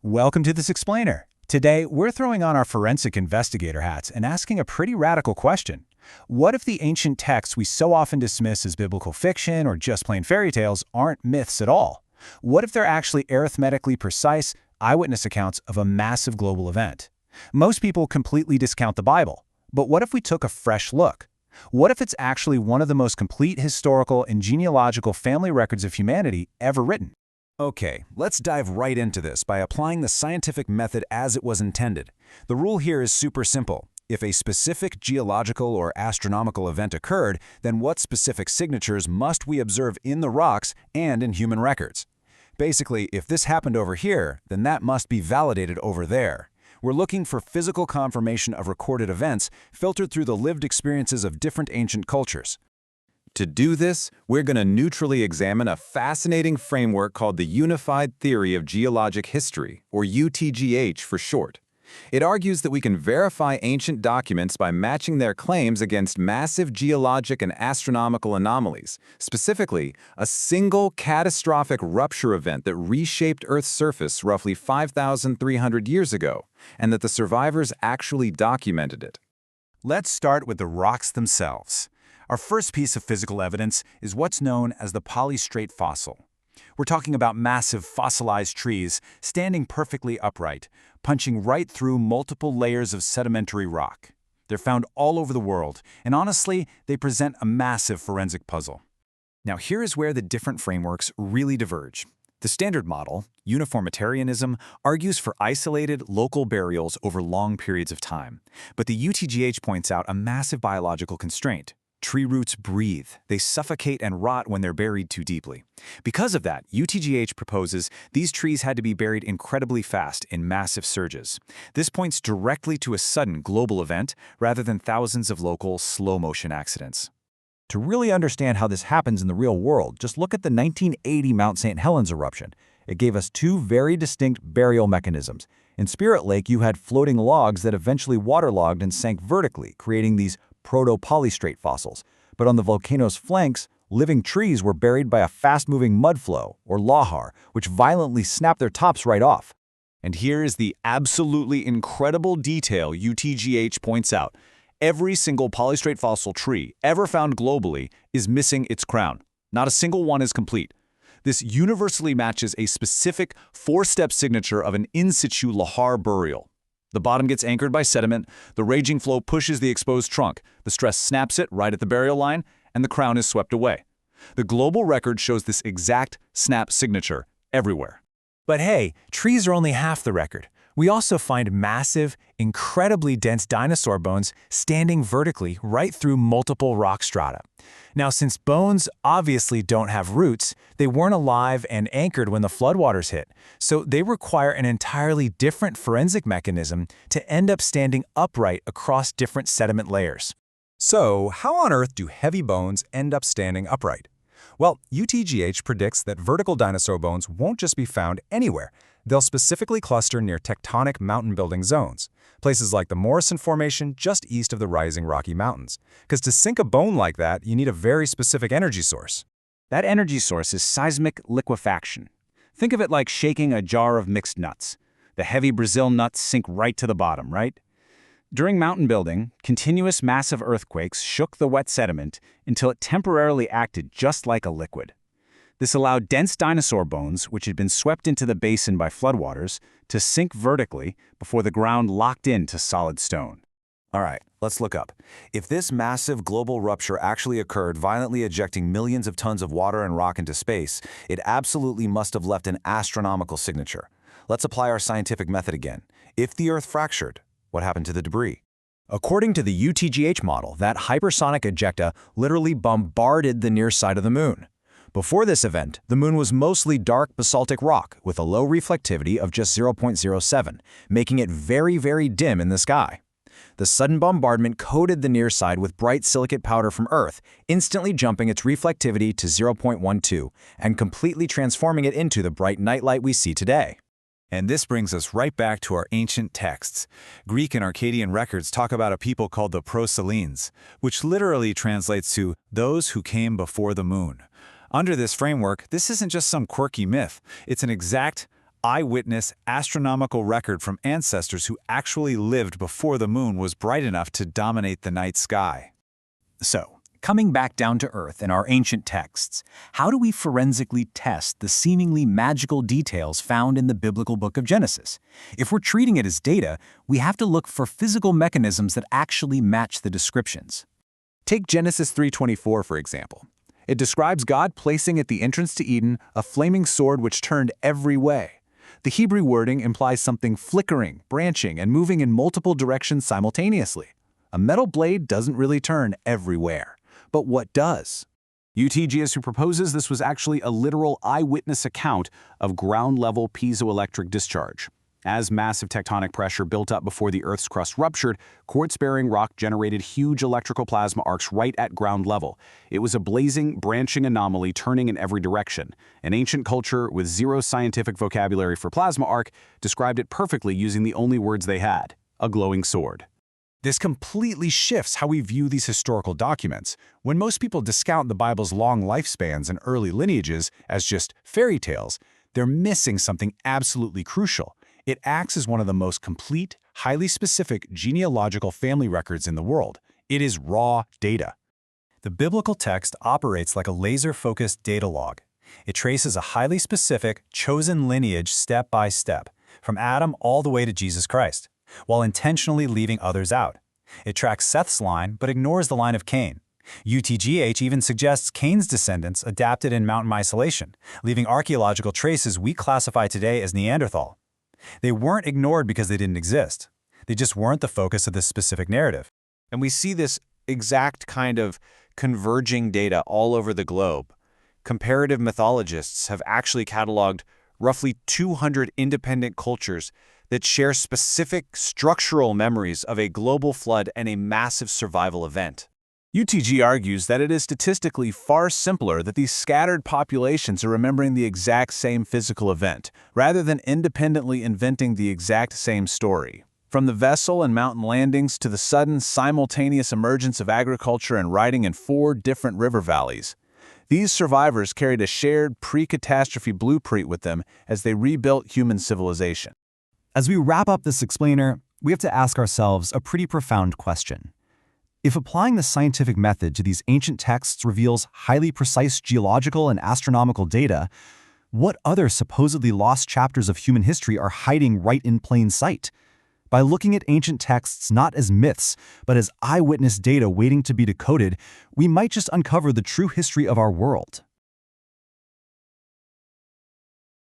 Welcome to This Explainer. Today, we're throwing on our forensic investigator hats and asking a pretty radical question. What if the ancient texts we so often dismiss as biblical fiction or just plain fairy tales aren't myths at all? What if they're actually arithmetically precise eyewitness accounts of a massive global event? Most people completely discount the Bible, but what if we took a fresh look? What if it's actually one of the most complete historical and genealogical family records of humanity ever written? Okay, let's dive right into this by applying the scientific method as it was intended. The rule here is super simple. If a specific geological or astronomical event occurred, then what specific signatures must we observe in the rocks and in human records? Basically, if this happened over here, then that must be validated over there. We're looking for physical confirmation of recorded events filtered through the lived experiences of different ancient cultures. To do this, we're going to neutrally examine a fascinating framework called the Unified Theory of Geologic History, or UTGH for short. It argues that we can verify ancient documents by matching their claims against massive geologic and astronomical anomalies, specifically a single catastrophic rupture event that reshaped Earth's surface roughly 5,300 years ago, and that the survivors actually documented it. Let's start with the rocks themselves. Our first piece of physical evidence is what's known as the polystrate fossil. We're talking about massive fossilized trees standing perfectly upright, punching right through multiple layers of sedimentary rock. They're found all over the world, and honestly, they present a massive forensic puzzle. Now here is where the different frameworks really diverge. The standard model, uniformitarianism, argues for isolated, local burials over long periods of time. But the UTGH points out a massive biological constraint. Tree roots breathe. They suffocate and rot when they're buried too deeply. Because of that, UTGH proposes these trees had to be buried incredibly fast in massive surges. This points directly to a sudden global event rather than thousands of local slow-motion accidents. To really understand how this happens in the real world, just look at the 1980 Mount St. Helens eruption. It gave us two very distinct burial mechanisms. In Spirit Lake, you had floating logs that eventually waterlogged and sank vertically, creating these proto-polystrate fossils. But on the volcano's flanks, living trees were buried by a fast-moving mud flow, or lahar, which violently snapped their tops right off. And here is the absolutely incredible detail UTGH points out. Every single polystrate fossil tree ever found globally is missing its crown. Not a single one is complete. This universally matches a specific four-step signature of an in-situ lahar burial. The bottom gets anchored by sediment, the raging flow pushes the exposed trunk, the stress snaps it right at the burial line, and the crown is swept away. The global record shows this exact snap signature everywhere. But hey, trees are only half the record. We also find massive, incredibly dense dinosaur bones standing vertically right through multiple rock strata. Now, since bones obviously don't have roots, they weren't alive and anchored when the floodwaters hit, so they require an entirely different forensic mechanism to end up standing upright across different sediment layers. So, how on earth do heavy bones end up standing upright? Well, UTGH predicts that vertical dinosaur bones won't just be found anywhere. They'll specifically cluster near tectonic mountain-building zones, places like the Morrison Formation just east of the rising Rocky Mountains. Because to sink a bone like that, you need a very specific energy source. That energy source is seismic liquefaction. Think of it like shaking a jar of mixed nuts. The heavy Brazil nuts sink right to the bottom, right? During mountain building, continuous massive earthquakes shook the wet sediment until it temporarily acted just like a liquid. This allowed dense dinosaur bones, which had been swept into the basin by floodwaters, to sink vertically before the ground locked into solid stone. All right, let's look up. If this massive global rupture actually occurred, violently ejecting millions of tons of water and rock into space, it absolutely must have left an astronomical signature. Let's apply our scientific method again. If the Earth fractured, what happened to the debris? According to the UTGH model, that hypersonic ejecta literally bombarded the near side of the moon. Before this event, the moon was mostly dark basaltic rock with a low reflectivity of just 0.07, making it very, very dim in the sky. The sudden bombardment coated the near side with bright silicate powder from Earth, instantly jumping its reflectivity to 0.12 and completely transforming it into the bright nightlight we see today. And this brings us right back to our ancient texts. Greek and Akkadian records talk about a people called the Proselines, which literally translates to those who came before the moon. Under this framework, this isn't just some quirky myth. It's an exact, eyewitness astronomical record from ancestors who actually lived before the moon was bright enough to dominate the night sky. So, coming back down to Earth in our ancient texts, how do we forensically test the seemingly magical details found in the biblical book of Genesis? If we're treating it as data, we have to look for physical mechanisms that actually match the descriptions. Take Genesis 3:24, for example. It describes God placing at the entrance to Eden a flaming sword which turned every way. The Hebrew wording implies something flickering, branching, and moving in multiple directions simultaneously. A metal blade doesn't really turn everywhere. But what does? UTGS proposes this was actually a literal eyewitness account of ground-level piezoelectric discharge. As massive tectonic pressure built up before the Earth's crust ruptured, quartz-bearing rock generated huge electrical plasma arcs right at ground level. It was a blazing, branching anomaly turning in every direction. An ancient culture with zero scientific vocabulary for plasma arc described it perfectly using the only words they had: a glowing sword. This completely shifts how we view these historical documents. When most people discount the Bible's long lifespans and early lineages as just fairy tales, they're missing something absolutely crucial. It acts as one of the most complete, highly specific genealogical family records in the world. It is raw data. The biblical text operates like a laser-focused data log. It traces a highly specific, chosen lineage step by step, from Adam all the way to Jesus Christ, while intentionally leaving others out. It tracks Seth's line, but ignores the line of Cain. UTGH even suggests Cain's descendants adapted in mountain isolation, leaving archaeological traces we classify today as Neanderthal. They weren't ignored because they didn't exist. They just weren't the focus of this specific narrative. And we see this exact kind of converging data all over the globe. Comparative mythologists have actually cataloged roughly 200 independent cultures that share specific structural memories of a global flood and a massive survival event. UTG argues that it is statistically far simpler that these scattered populations are remembering the exact same physical event, rather than independently inventing the exact same story. From the vessel and mountain landings to the sudden simultaneous emergence of agriculture and writing in 4 different river valleys, these survivors carried a shared pre-catastrophe blueprint with them as they rebuilt human civilization. As we wrap up this explainer, we have to ask ourselves a pretty profound question. If applying the scientific method to these ancient texts reveals highly precise geological and astronomical data, what other supposedly lost chapters of human history are hiding right in plain sight? By looking at ancient texts not as myths, but as eyewitness data waiting to be decoded, we might just uncover the true history of our world.